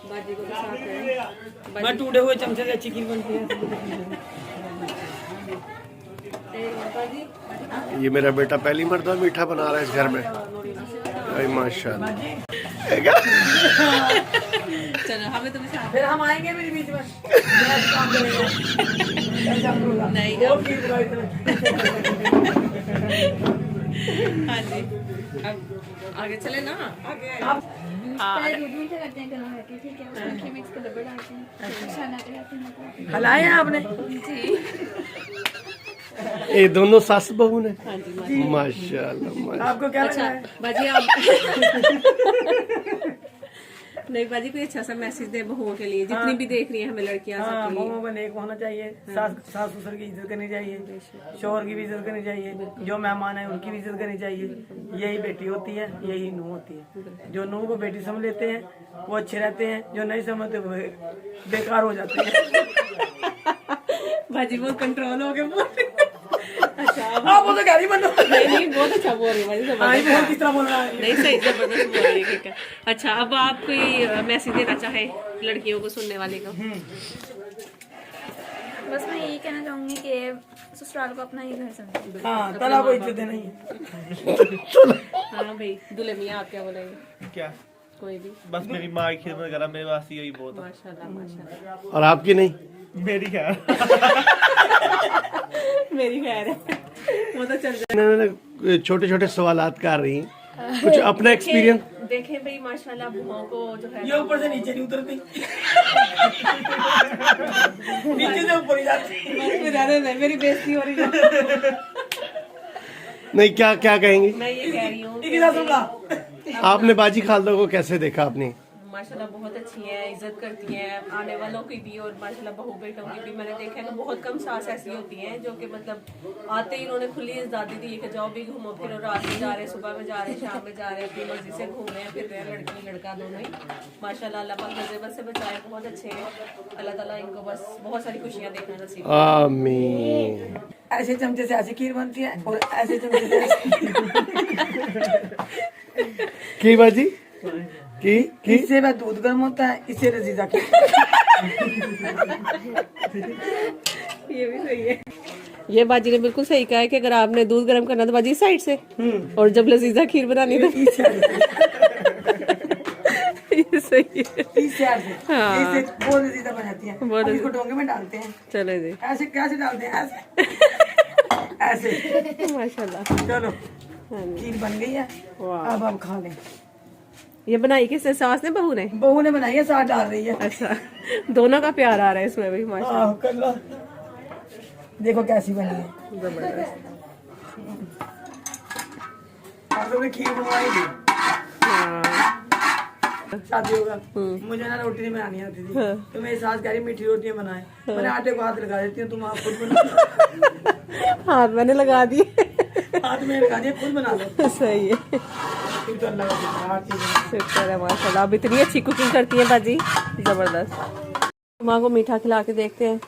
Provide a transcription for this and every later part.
बाजी को भी साथ है। मैं टूटे हुए चमचे से अच्छी खीर बनती है। ये मेरा बेटा पहली मर्तबा मीठा बना रहा है इस घर में। माशाल्लाह। चलो हमें तो भी फिर हम आएंगे मेरे बीच में। नहीं हाँ जी, अब आगे चले ना, आगे हलाए हैं आपने? ये दोनों सास बहू ने। हाँ जी माशाल्लाह। आपको क्या लग रहा है? बाजी आप नहीं बाजी कोई अच्छा सा मैसेज दे बहुओं के लिए, जितनी भी देख रही है हमें लड़कियां हाँ, सबके लिए। बहुओं का नेक होना चाहिए, सास ससुर की इज्जत करनी चाहिए, शोहर की भी इज्जत करनी चाहिए, जो मेहमान है उनकी भी इज्जत करनी चाहिए। यही बेटी होती है, यही नूह होती है। जो नूह को बेटी समझ लेते हैं वो अच्छे रहते हैं, जो नहीं समझते वो बेकार हो जाते हैं। बाजी बहुत कंट्रोल हो गए। अच्छा आप वो तो गाड़ी बंद। नहीं बहुत अच्छा बोल रही है बाजी, बहुत किस तरह बोल रहा है? नहीं सही जबरदस्त बोल रही है, ठीक है। अच्छा अब आप कोई मैसेज देना चाहे लड़कियों को, सुनने वाले को? बस मैं यही कहना चाहूंगी कि ससुराल को अपना ही घर समझे। हाँ, तला को इज्जत नहीं है। हाँ भाई दुल्हे मियाँ आप क्या बोलेंगे? क्या कोई भी बस मेरी माँ की खिदमत करा, मेरे वास्ते यही बहुत है। माशाल्लाह माशाल्लाह। और आपकी नहीं? मेरी खैर मेरी खैर है, वो तो चल जाए। मैंने छोटे छोटे सवालात कर रही हैं, कुछ अपना एक्सपीरियंस। देखें भाई माशाल्लाह बुआओं को जो है ये ऊपर से नीचे नहीं उतरती। नीचे से ऊपर ही जाती। मेरी बेइज्जती हो रही है। नहीं, क्या क्या कहेंगी? मैं ये कह रही हूँ आपने बाजी खालदा को कैसे देखा आपने? माशाल्लाह बहुत अच्छी है, इज्जत करती हैं आने वालों की भी, और माशाल्लाह बहू बेटों की भी। मैंने देखा है कि बहुत कम सास ऐसी होती हैं जो कि मतलब आते ही उन्होंने खुली आज़ादी दी है कि जाओ भी घूमो फिरो, रात में जा रहे हैं, सुबह में जा रहे हैं, शाम में जा रहे हैं, अपनी मर्जी से घूम रहे हैं, फिर रहे हैं, लड़की लड़का दोनों ही। माशाल्लाह अल्लाह पाक मुसीबत से बचाए, बहुत अच्छे हैं। अल्लाह ताला इनको बस बहुत सारी खुशियाँ देखना नसीब। आमीन। ऐसे चमचे से ऐसी खीर बनती है और ऐसे चमचे से की बाजी की इससे वह दूध गर्म होता है, इससे रजीदा की। ये भी सही है। ये बाजी ने बिल्कुल सही कहा है कि अगर आपने दूध गर्म करना तो बाजी इस साइड से, और जब लजीजा खीर बनानी तो ये सही है। हाँ इससे बहुत रजीदा बन जाती है। अब इसको डोंगे में डालते हैं। चलो जी ऐसे कैसे डालते हैं? ऐसे ऐसे। माशाल्लाह। चलो खीर बन गई है, अब आप खा लें। ये बनाई किसने, सास ने बहू ने? बहू ने बनाई है, साथ डाल रही है। अच्छा दोनों का प्यार आ रहा है इसमें भी माशाल्लाह। कर लो, देखो कैसी बनी है। जबरदस्त। आप लोगों ने खीर बनवाई थी हाँ शादी होगा, मुझे ना रोटी नहीं बनानी आती थी, तो मेरी सास कह रही मीठी रोटियां बनाए। मैंने आटे को हाथ लगा देती हूँ, तुम आप खुद बना। हाथ मैंने लगा दिए। हाथ में लगा दिया, खुद बना लो। सही है, फिर तो अल्लाह का शुक्र है। शुक्र है माशाल्लाह। अब इतनी अच्छी कुकिंग करती है बाजी, जबरदस्त। माँ को मीठा खिला के देखते हैं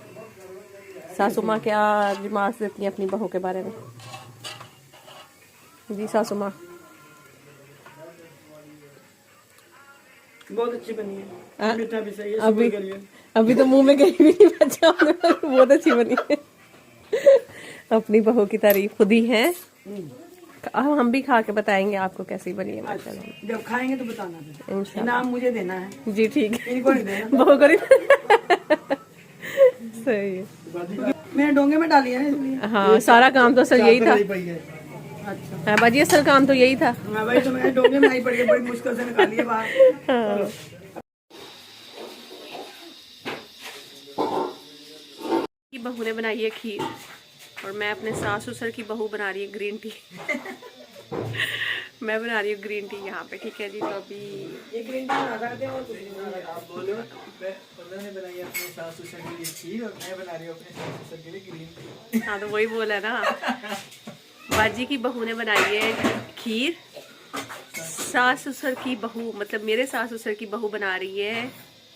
सासू माँ क्या रिमार्क्स देती हैं अपनी बहू के बारे में। जी सासू माँ। बहुत अच्छी बनी है, मीठा भी सही है। अभी तो मुंह में गई भी नहीं बच्चा, बहुत अच्छी बनी है। अपनी बहू की तारीफ खुद ही है, हम भी खा के बताएंगे आपको कैसी बनी है माशाल्लाह। जब खाएंगे तो बताना, इनाम मुझे देना है। जी ठीक है, इनको नहीं देना, बहू को नहीं। सही है, मैंने डोंगे में डाली है ना इसलिए। हाँ सारा काम तो असल यही था। अच्छा हाँ बाजी असल काम तो यही था। हाँ भाई, तो मैंने डोंगे में आई पड़ी है, बड़ी मुश्किल से निकाली है बाहर। की बहू ने बनाई है खीर, और मैं अपने सास ससुर की बहू बना रही है ग्रीन टी। मैं बना रही हूँ ग्रीन टी यहाँ पे, ठीक है जी। तो अभी ये ग्रीन टी बना सकते हैं और कुछ नहीं बना सकते। आप बोलो, उन्होंने बनाई है अपने सास ससुर के लिए खीर और मैं बना रही हूँ अपने सास ससुर के लिए ग्रीन टी। हाँ तो वही बोला ना, बाजी की बहू ने बनाई है खीर, सास ससुर की बहू मतलब मेरे सास ससुर की बहू बना रही है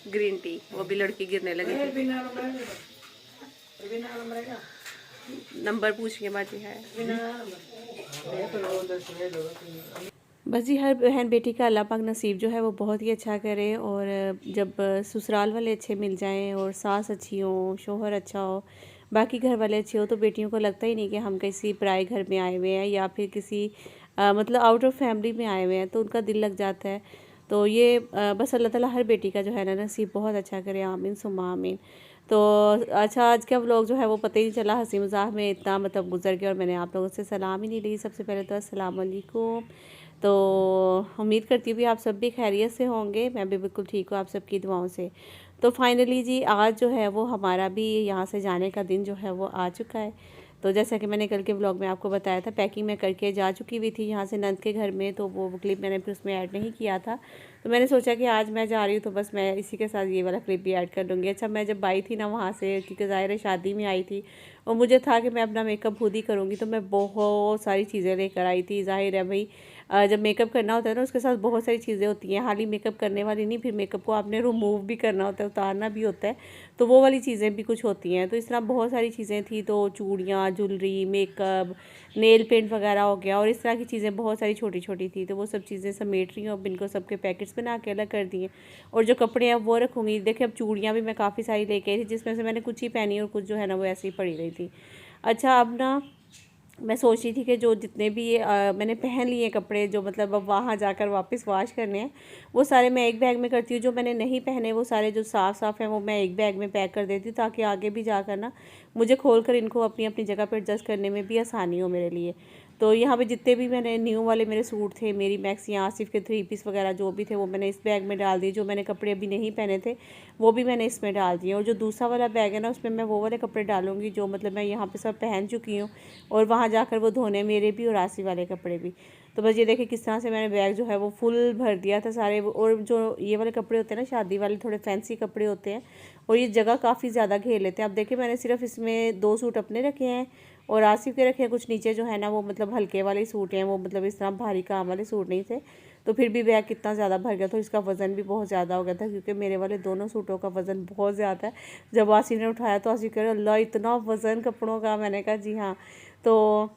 ग्रीन टी। वो भी लड़की गिरने लगी थी। नंबर पूछ के बाजी है। बस जी, हर बहन बेटी का अल्लाह पाक नसीब जो है वो बहुत ही अच्छा करे। और जब ससुराल वाले अच्छे मिल जाएं और सास अच्छी हो, शोहर अच्छा हो, बाकी घर वाले अच्छे हो, तो बेटियों को लगता ही नहीं कि हम किसी पराए घर में आए हुए हैं या फिर किसी मतलब आउट ऑफ फैमिली में आए हुए हैं, तो उनका दिल लग जाता है। तो ये बस अल्लाह ताला हर बेटी का जो है ना नसीब बहुत अच्छा करे, आमीन सुम्मा आमीन। तो अच्छा, आज का व्लॉग जो है वो पता ही नहीं चला, हंसी मजाक में इतना मतलब गुजर गया और मैंने आप लोगों से सलाम ही नहीं ली। सबसे पहले तो अस्सलाम वालेकुम। तो उम्मीद करती हूँ भी आप सब भी खैरियत से होंगे, मैं भी बिल्कुल ठीक हूँ आप सबकी दुआओं से। तो फाइनली जी आज जो है वो हमारा भी यहाँ से जाने का दिन जो है वो आ चुका है। तो जैसा कि मैंने कल के व्लॉग में आपको बताया था, पैकिंग मैं करके जा चुकी हुई थी यहाँ से नंद के घर में, तो वो क्लिप मैंने फिर उसमें ऐड नहीं किया था। तो मैंने सोचा कि आज मैं जा रही हूँ तो बस मैं इसी के साथ ये वाला क्लिप भी ऐड कर दूँगी। अच्छा, मैं जब आई थी ना वहाँ से, क्योंकि ज़ाहिर है शादी में आई थी और मुझे था कि मैं अपना मेकअप खुद ही करूँगी, तो मैं बहुत सारी चीज़ें लेकर आई थी। ज़ाहिर है भाई, जब मेकअप करना होता है ना उसके साथ बहुत सारी चीज़ें होती हैं, हाल ही मेकअप करने वाली नहीं, फिर मेकअप को आपने रिमूव भी करना होता है, उतारना भी होता है, तो वो वाली चीज़ें भी कुछ होती हैं। तो इस तरह बहुत सारी चीज़ें थी, तो चूड़ियाँ, ज्वेलरी, मेकअप, नेल पेंट वगैरह हो गया, और इस तरह की चीज़ें बहुत सारी छोटी छोटी थी। तो वो सब चीज़ें समेट रही हूँ, अब इनको सबके पैकेट्स बना के अलग कर दिए और जो कपड़े हैं वो रखूँगी। देखिए, अब चूड़ियाँ भी मैं काफ़ी सारी लेके आई थी, जिसमें से मैंने कुछ ही पहनी और कुछ जो है ना वो ऐसे ही पड़ी रही थी। अच्छा, अब ना मैं सोच रही थी कि जो जितने भी मैंने पहन लिए कपड़े, जो मतलब अब वहाँ जाकर वापस वॉश करने हैं, वो सारे मैं एक बैग में करती हूँ। जो मैंने नहीं पहने वो सारे जो साफ़ हैं वो मैं एक बैग में पैक कर देती हूँ, ताकि आगे भी जाकर ना मुझे खोलकर इनको अपनी अपनी जगह पर एडजस्ट करने में भी आसानी हो मेरे लिए। तो यहाँ पे जितने भी मैंने न्यू वाले मेरे सूट थे, मेरी मैक्सी, आसिफ के 3 पीस वगैरह जो भी थे, वो मैंने इस बैग में डाल दिए। जो मैंने कपड़े अभी नहीं पहने थे वो भी मैंने इसमें डाल दिए। और जो दूसरा वाला बैग है ना, उसमें मैं वो वाले कपड़े डालूंगी जो मतलब मैं यहाँ पे सब पहन चुकी हूँ, और वहाँ जाकर वो धोने मेरे भी और आसिफ वाले कपड़े भी। तो बस ये देखिए किस तरह से मैंने बैग जो है वो फुल भर दिया था सारे। और जो ये वाले कपड़े होते हैं ना, शादी वाले थोड़े फैंसी कपड़े होते हैं और ये जगह काफ़ी ज़्यादा घेर लेते हैं। अब देखिए, मैंने सिर्फ इसमें 2 सूट अपने रखे हैं और आसिफ के रखे हैं। कुछ नीचे जो है ना वो मतलब हल्के वाले सूट हैं, वो मतलब इस तरह भारी काम वाले सूट नहीं थे। तो फिर भी बैग कितना ज़्यादा भर गया, तो इसका वज़न भी बहुत ज़्यादा हो गया था, क्योंकि मेरे वाले दोनों सूटों का वज़न बहुत ज़्यादा है। जब आसिफ ने उठाया तो आसिफ कह रहा, अल्लाह इतना वज़न कपड़ों का। मैंने कहा जी हाँ। तो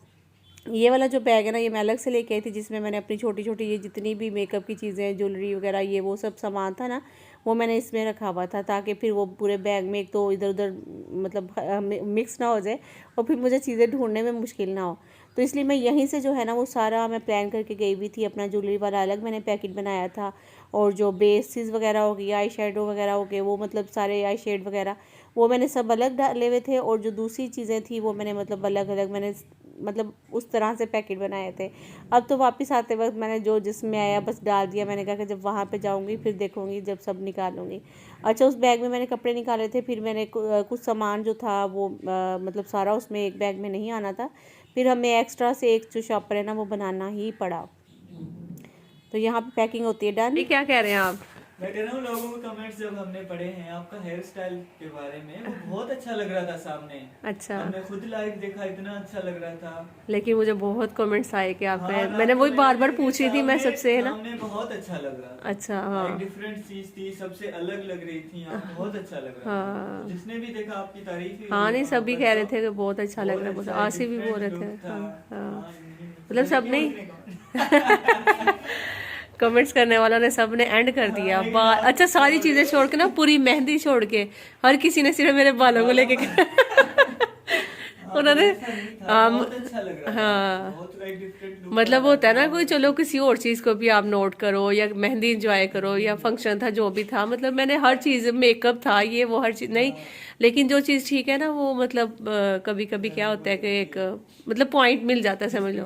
ये वाला जो बैग है ना, ये मैं अलग से लेके आई थी, जिसमें मैंने अपनी छोटी छोटी ये जितनी भी मेकअप की चीज़ें, ज्वेलरी वगैरह, ये वो सब सामान था ना, वो मैंने इसमें रखा हुआ था, ताकि फिर वो पूरे बैग में एक तो इधर उधर मतलब मिक्स ना हो जाए और फिर मुझे चीज़ें ढूंढने में मुश्किल ना हो। तो इसलिए मैं यहीं से जो है ना वो सारा मैं प्लान करके गई हुई थी। अपना ज्वेलरी वाला अलग मैंने पैकेट बनाया था, और जो बेसिस वगैरह हो गई, आई शेडो वगैरह हो गए, वो मतलब सारे आई शेड वगैरह वो मैंने सब अलग डाले हुए थे। और जो दूसरी चीज़ें थी वो मैंने मतलब अलग अलग मैंने मतलब उस तरह से पैकेट बनाए थे। अब तो वापस आते वक्त मैंने जो जिसमें आया बस डाल दिया। मैंने कहा कि जब वहाँ पे जाऊँगी फिर देखूँगी, जब सब निकालूँगी। अच्छा, उस बैग में मैंने कपड़े निकाले थे, फिर मैंने कुछ सामान जो था वो मतलब सारा उसमें एक बैग में नहीं आना था, फिर हमें एक्स्ट्रा से एक जो शॉपर है ना वो बनाना ही पड़ा। तो यहाँ पे पैकिंग होती है डन। क्या कह रहे हैं आप? मैं कह रहा हूँ, लोगों के कमेंट्स जब हमने पढ़े हैं आपका हेयर स्टाइल के बारे में, वो बहुत अच्छा लग रहा था सामने। अच्छा, हमने खुद लाइव देखा, इतना अच्छा लग रहा था। लेकिन मुझे बहुत कमेंट्स आए कि आप हाँ, मैंने वही बार बार पूछ रही थी मैं सबसे, है ना। सामने बहुत अच्छा लग रहा था। अच्छा, हाँ एक डिफरेंट चीज थी, सबसे अलग लग रही थी, बहुत अच्छा लग रहा था। तो जिसने भी देखा आपकी तारीफ ही हाँ, नहीं हुई, सभी कह रहे थे कि बहुत अच्छा लग रहा है, बहुत आसिफ भी बोल रहे थे। हाँ, मतलब सब नहीं कमेंट्स करने वालों ने सब ने एंड कर दिया। अच्छा, सारी चीजें छोड़ के ना, पूरी मेहंदी छोड़ के हर किसी ने सिर्फ मेरे बालों को लेके उन्होंने हाँ मतलब होता है ना कोई, चलो किसी और चीज को भी आप नोट करो, या मेहंदी एंजॉय करो, या फंक्शन था जो भी था, मतलब मैंने हर चीज, मेकअप था ये वो हर चीज नहीं, लेकिन जो चीज ठीक है ना वो मतलब कभी कभी क्या होता है कि एक मतलब पॉइंट मिल जाता है, समझ लो।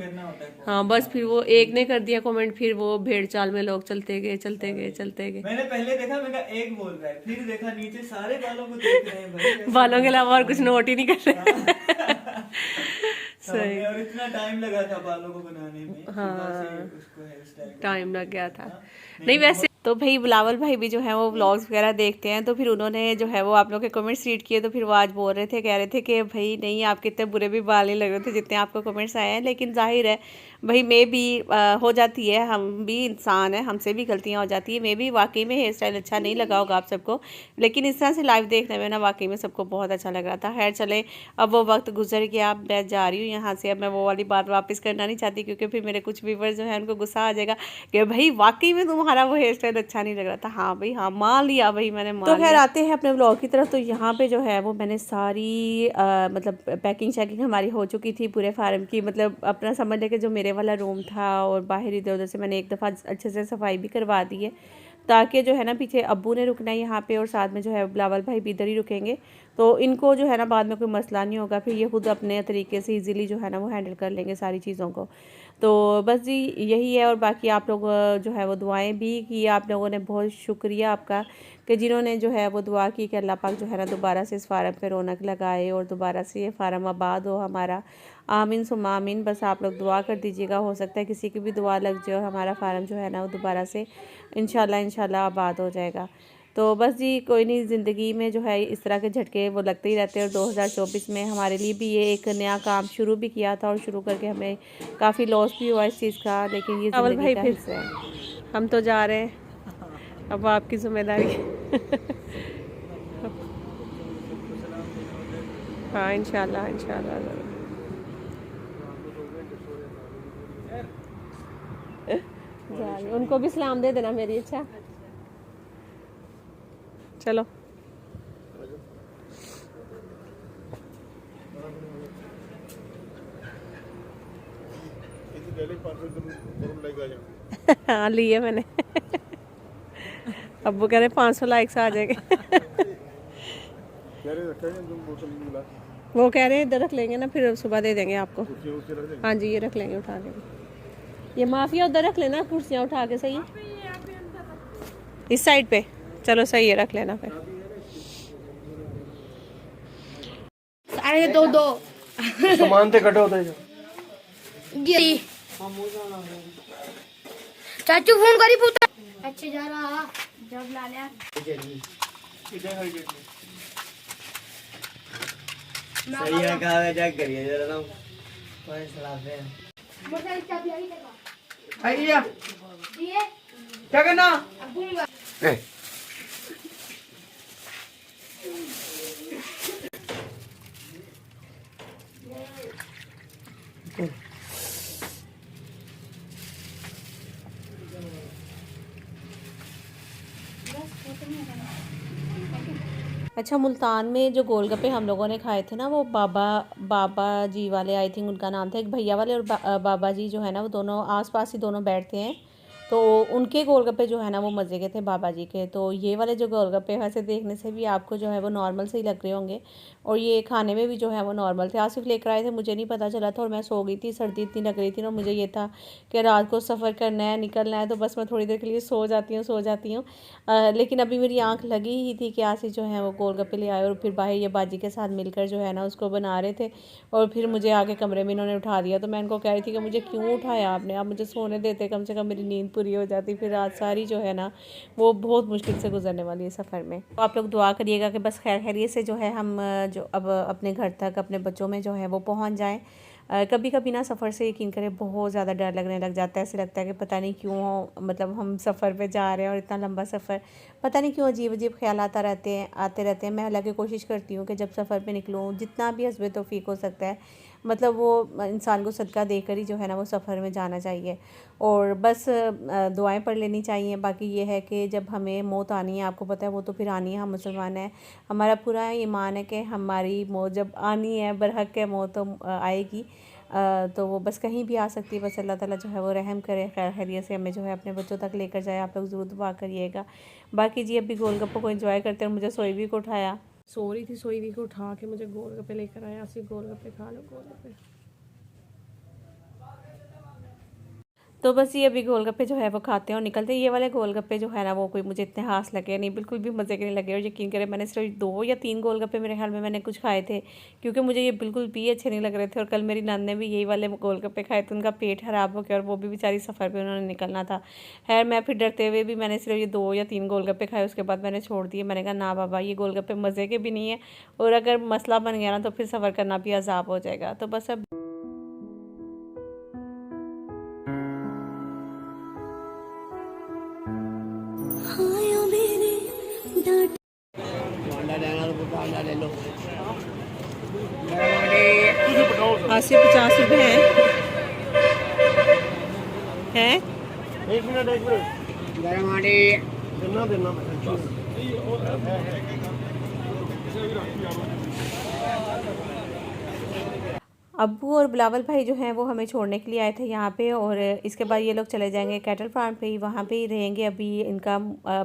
हाँ, बस फिर वो एक ने कर दिया कमेंट, फिर वो भेड़ चाल में लोग चलते गए चलते गए चलते गए। मैंने पहले देखा, मैं कहा एक बोल रहा है, फिर देखा नीचे सारे बालों को देख रहे हैं भाई, बालों के अलावा और कुछ नोट ही नहीं कर रहे। सही। और इतना टाइम लगा था बालों को बनाने में। हाँ, उसको हेयर स्टाइल टाइम लग गया था। नहीं वैसे तो भाई बिलावल भाई भी जो है वो व्लॉग्स वगैरह देखते हैं, तो फिर उन्होंने जो है वो आप लोग के कमेंट्स रीड किए, तो फिर वो आज बोल रहे थे, कह रहे थे कि भाई नहीं आपके इतने बुरे भी बाल नहीं लग रहे थे जितने आपको कमेंट्स आए हैं। लेकिन जाहिर है भाई मे भी हो जाती है, हम भी इंसान हैं, हमसे भी गलतियाँ हो जाती है। मे भी वाकई में हेयर स्टाइल अच्छा नहीं लगा होगा आप सबको, लेकिन इस तरह से लाइव देखने में ना वाकई में सबको बहुत अच्छा लग रहा था। खैर चले, अब वो वक्त गुजर गया, अब मैं जा रही हूँ यहाँ से। अब मैं वो वाली बात वापस करना नहीं चाहती, क्योंकि फिर मेरे कुछ व्यूअर्स जो है उनको गुस्सा आ जाएगा कि भाई वाकई में तुम्हारा वो हेयर स्टाइल अच्छा नहीं लग रहा था। हाँ भाई हाँ, मान लिया भाई मैंने, मान तो खैर आते हैं अपने व्लॉग की तरफ। तो यहाँ पे जो है वो मैंने सारी मतलब पैकिंग शैकिंग हमारी हो चुकी थी पूरे फार्म की। मतलब अपना समझ लें कि जो मेरे वाला रूम था और बाहर इधर उधर से मैंने एक दफ़ा अच्छे से सफाई भी करवा दी है, ताकि जो है ना पीछे अब्बू ने रुकना है यहाँ पे और साथ में जो है बिलावल भाई भी इधर ही रुकेंगे, तो इनको जो है ना बाद में कोई मसला नहीं होगा, फिर ये खुद अपने तरीके से इजीली जो है ना वो हैंडल कर लेंगे सारी चीज़ों को। तो बस जी यही है। और बाकी आप लोग जो है वो दुआएं भी की, आप लोगों ने बहुत शुक्रिया आपका कि जिन्होंने जो है वो दुआ की कि अल्लाह पाक जो है ना दोबारा से इस फार्म पे रौनक लगाए और दोबारा से ये फार्म आबाद हो हमारा। आमीन सुम्मा आमीन। बस आप लोग दुआ कर दीजिएगा, हो सकता है किसी की भी दुआ लग जाए और हमारा फार्म जो है ना वो दोबारा से इंशाल्लाह आबाद हो जाएगा। तो बस जी कोई नहीं, ज़िंदगी में जो है इस तरह के झटके वो लगते ही रहते हैं। और 2024 में हमारे लिए भी ये एक नया काम शुरू भी किया था और शुरू करके हमें काफ़ी लॉस भी हुआ इस चीज़ का, लेकिन ये ज़िंदगी का हिस्सा है। हम तो जा रहे हैं, अब आपकी जिम्मेदारी। हाँ इंशाल्लाह इंशाल्लाह उनको भी सलाम दे देना मेरी। अच्छा चलो हाँ लिए मैंने। अब्बू कह रहे 500 लाइक्स आ जाएंगे। वो कह रहे हैं इधर रख लेंगे ना, फिर सुबह दे देंगे आपको। हाँ जी ये रख लेंगे, उठा लेंगे। ये माफिया उधर रख लेना कुर्सियाँ उठा के, सही इस साइड पे। चलो सही है, रख लेना फिर। सारे दो दो सामान ते कटो होता गिरी। चाचू फोन करी पूछा अच्छे जा रहा जब ला लिया। सही है, कहा है चेक करिए जरा ना, कोई सलाह है। आइडिया क्या करना है। अच्छा, मुल्तान में जो गोलगप्पे हम लोगों ने खाए थे ना, वो बाबा जी वाले, आई थिंक उनका नाम था। एक भैया वाले और बाबा जी जो है ना वो दोनों आस-पास ही दोनों बैठते हैं, तो उनके गोलगप्पे जो है ना वो मज़े के थे बाबा जी के। तो ये वाले जो गोलगप्पे वैसे देखने से भी आपको जो है वो नॉर्मल से ही लग रहे होंगे, और ये खाने में भी जो है वो नॉर्मल थे। आसिफ लेकर आए थे, मुझे नहीं पता चला था और मैं सो गई थी, सर्दी इतनी लग रही थी ना। मुझे ये था कि रात को सफ़र करना है, निकलना है, तो बस मैं थोड़ी देर के लिए सो जाती हूँ। लेकिन अभी मेरी आँख लगी ही थी कि आसिफ जो है वो गोलगप्पे ले आए और फिर बाहर ये बाजी के साथ मिलकर जो है ना उसको बना रहे थे, और फिर मुझे आके कमरे में इन्होंने उठा दिया। तो मैं इनको कह रही थी कि मुझे क्यों उठाया आपने, आप मुझे सोने देते, कम से कम मेरी नींद पूरी हो जाती। फिर रात सारी जो है ना वो बहुत मुश्किल से गुजरने वाली है सफ़र में। तो आप लोग दुआ करिएगा कि बस खैर खैरियत से जो है हम जो अब अपने घर तक अपने बच्चों में जो है वो पहुंच जाएं। कभी कभी ना सफ़र से यकीन करें बहुत ज़्यादा डर लगने लग जाता है। ऐसे लगता है कि पता नहीं क्यों मतलब हम सफ़र पे जा रहे हैं और इतना लंबा सफ़र, पता नहीं क्यों अजीब अजीब ख्याल आते रहते हैं। मैं हालांकि कोशिश करती हूँ कि जब सफ़र पे निकलूँ जितना भी हस्बे तौफीक हो सकता है, मतलब वो इंसान को सदका देकर ही जो है ना वो सफ़र में जाना चाहिए, और बस दुआएं पढ़ लेनी चाहिए। बाकी ये है कि जब हमें मौत आनी है, आपको पता है वो तो फिर आनी है, हम मुसलमान हैं, हमारा पूरा ईमान है कि हमारी मौत जब आनी है बरहक है, मौत तो आएगी। तो वो बस कहीं भी आ सकती है। बस अल्लाह ताला जो है वो रहम करे, खैर खैरियत से हमें जो है अपने बच्चों तक लेकर जाए। आप लोग ज़रूर दुआ करिएगा। बाकी जी अभी गोलगप्पों को एंजॉय करते हैं। मुझे सोईवी को उठाया, सो रही थी, सोईवी को उठा के मुझे गोलगप्पे लेकर आया। सिर्फ गोलगप्पे खा लो, गोलगप्पे। तो बस ये अभी गोलगप्पे जो है वो खाते हैं और निकलते हैं। ये वाले गोलगप्पे जो है ना वो कोई मुझे इतने खास लगे नहीं, बिल्कुल भी मज़े के नहीं लगे। और यकीन करें मैंने सिर्फ 2 या 3 गोलगप्पे मेरे ख्याल में मैंने कुछ खाए थे, क्योंकि मुझे ये बिल्कुल भी अच्छे नहीं लग रहे थे। और कल मेरी नंद ने भी यही वाले गोलगप्पे खाए थे, उनका पेट ख़राब हो गया और वो भी बेचारी सफ़र पर उन्होंने निकलना था। खैर मैं फिर डरते हुए भी मैंने सिर्फ ये 2 या 3 गोलगप्पे खाए, उसके बाद मैंने छोड़ दिए। मैंने कहा ना बाबा, ये गोलगप्पे मज़े के भी नहीं है और अगर मसला बन गया ना तो फिर सफ़र करना भी अजाब हो जाएगा। तो बस अब अस्सी 50 रुपये हैं। एक मिनट देना अब्बू और बिलावल भाई जो हैं वो हमें छोड़ने के लिए आए थे यहाँ पे, और इसके बाद ये लोग चले जाएंगे कैटल फार्म पे ही, वहाँ पे ही रहेंगे। अभी इनका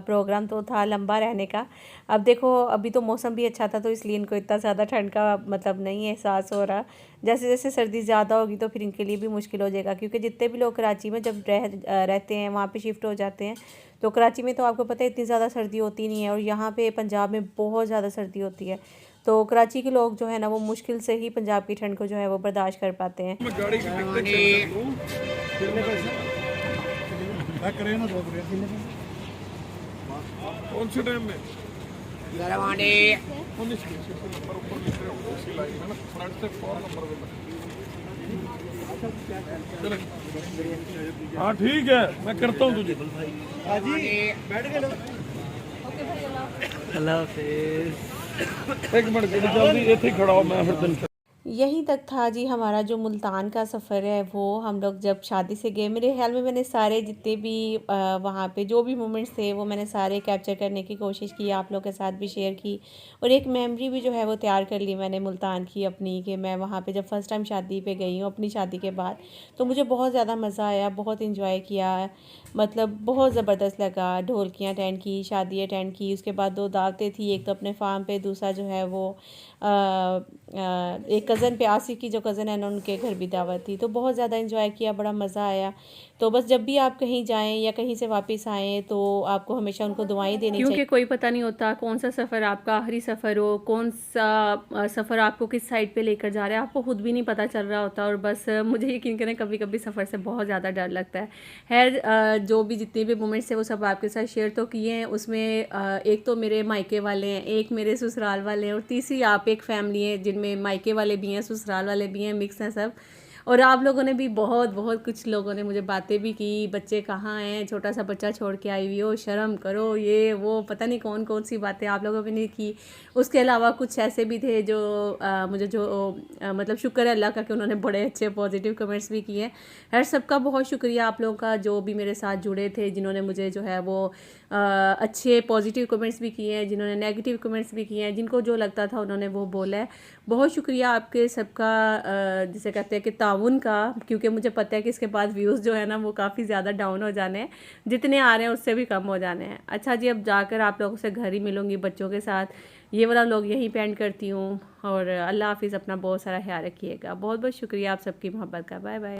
प्रोग्राम तो था लंबा रहने का। अब देखो अभी तो मौसम भी अच्छा था तो इसलिए इनको इतना ज़्यादा ठंड का मतलब नहीं एहसास हो रहा। जैसे जैसे सर्दी ज़्यादा होगी तो फिर इनके लिए भी मुश्किल हो जाएगा, क्योंकि जितने भी लोग कराची में जब रहते हैं वहाँ पर शिफ्ट हो जाते हैं तो कराची में तो आपको पता है इतनी ज़्यादा सर्दी होती नहीं है, और यहाँ पर पंजाब में बहुत ज़्यादा सर्दी होती है। तो कराची के लोग जो है ना वो मुश्किल से ही पंजाब की ठंड को जो है वो बर्दाश्त कर पाते हैं। कौन से टाइम में हाँ ठीक है, मैं करता हूँ तुझे। बैठ गए लोग। अल्लाह हाफिज़। एक मिनट जल्दी इतने खड़ा हो, मैं फिर दिन यहीं तक था जी हमारा जो मुल्तान का सफ़र है वो। हम लोग जब शादी से गए, मेरे ख्याल में मैंने सारे जितने भी वहाँ पे जो भी मोमेंट्स थे वो मैंने सारे कैप्चर करने की कोशिश की, आप लोग के साथ भी शेयर की, और एक मेमोरी भी जो है वो तैयार कर ली मैंने मुल्तान की अपनी, कि मैं वहाँ पे जब फ़र्स्ट टाइम शादी पे गई हूँ अपनी शादी के बाद, तो मुझे बहुत ज़्यादा मज़ा आया, बहुत इंजॉय किया, मतलब बहुत ज़बरदस्त लगा। ढोलकियाँ अटेंड की, शादी अटेंड की, उसके बाद 2 दावतें थी, एक तो अपने फार्म पे, दूसरा जो है वो एक कज़न पे, आसिफ की जो कज़न है ना उनके घर भी दावत थी। तो बहुत ज़्यादा इंजॉय किया, बड़ा मज़ा आया। तो बस जब भी आप कहीं जाएं या कहीं से वापस आएँ तो आपको हमेशा उनको दुआएं देनी चाहिए, क्योंकि कोई पता नहीं होता कौन सा सफ़र आपका आखिरी सफ़र हो, कौन सा सफ़र आपको किस साइड पे लेकर जा रहा है, आपको खुद भी नहीं पता चल रहा होता। और बस मुझे यकीन करें कभी कभी सफ़र से बहुत ज़्यादा डर लगता है। खैर जो भी जितने भी मोमेंट्स हैं वो सब आपके साथ शेयर तो किए हैं। उसमें एक तो मेरे मायके वाले हैं, एक मेरे ससुराल वाले हैं, और तीसरी आप एक फैमिली है जिनमें मायके वाले भी हैं, ससुराल वाले भी हैं, मिक्स हैं सब। और आप लोगों ने भी बहुत कुछ लोगों ने मुझे बातें भी की, बच्चे कहाँ हैं, छोटा सा बच्चा छोड़ के आई हुई हो, शर्म करो, ये वो पता नहीं कौन सी बातें आप लोगों ने की। उसके अलावा कुछ ऐसे भी थे जो मुझे मतलब शुक्र है अल्लाह का कि उन्होंने बड़े अच्छे पॉजिटिव कमेंट्स भी किए। हर सबका बहुत शुक्रिया आप लोगों का जो भी मेरे साथ जुड़े थे, जिन्होंने मुझे जो है वो अच्छे पॉजिटिव कमेंट्स भी किए हैं, जिन्होंने नेगेटिव कमेंट्स भी किए हैं, जिनको जो लगता था उन्होंने वो बोला है। बहुत शुक्रिया आपके सबका, जिसे कहते हैं कि ताउन का, क्योंकि मुझे पता है कि इसके बाद व्यूज़ जो है ना वो काफ़ी ज़्यादा डाउन हो जाने हैं, जितने आ रहे हैं उससे भी कम हो जाने हैं। अच्छा जी, अब जाकर आप लोगों से घर ही मिलूँगी बच्चों के साथ। ये वाला लोग यहीं पे एंड करती हूँ, और अल्लाह हाफिज़, अपना बहुत सारा ख्याल रखिएगा। बहुत शुक्रिया आप सबकी मोहब्बत का। Bye bye.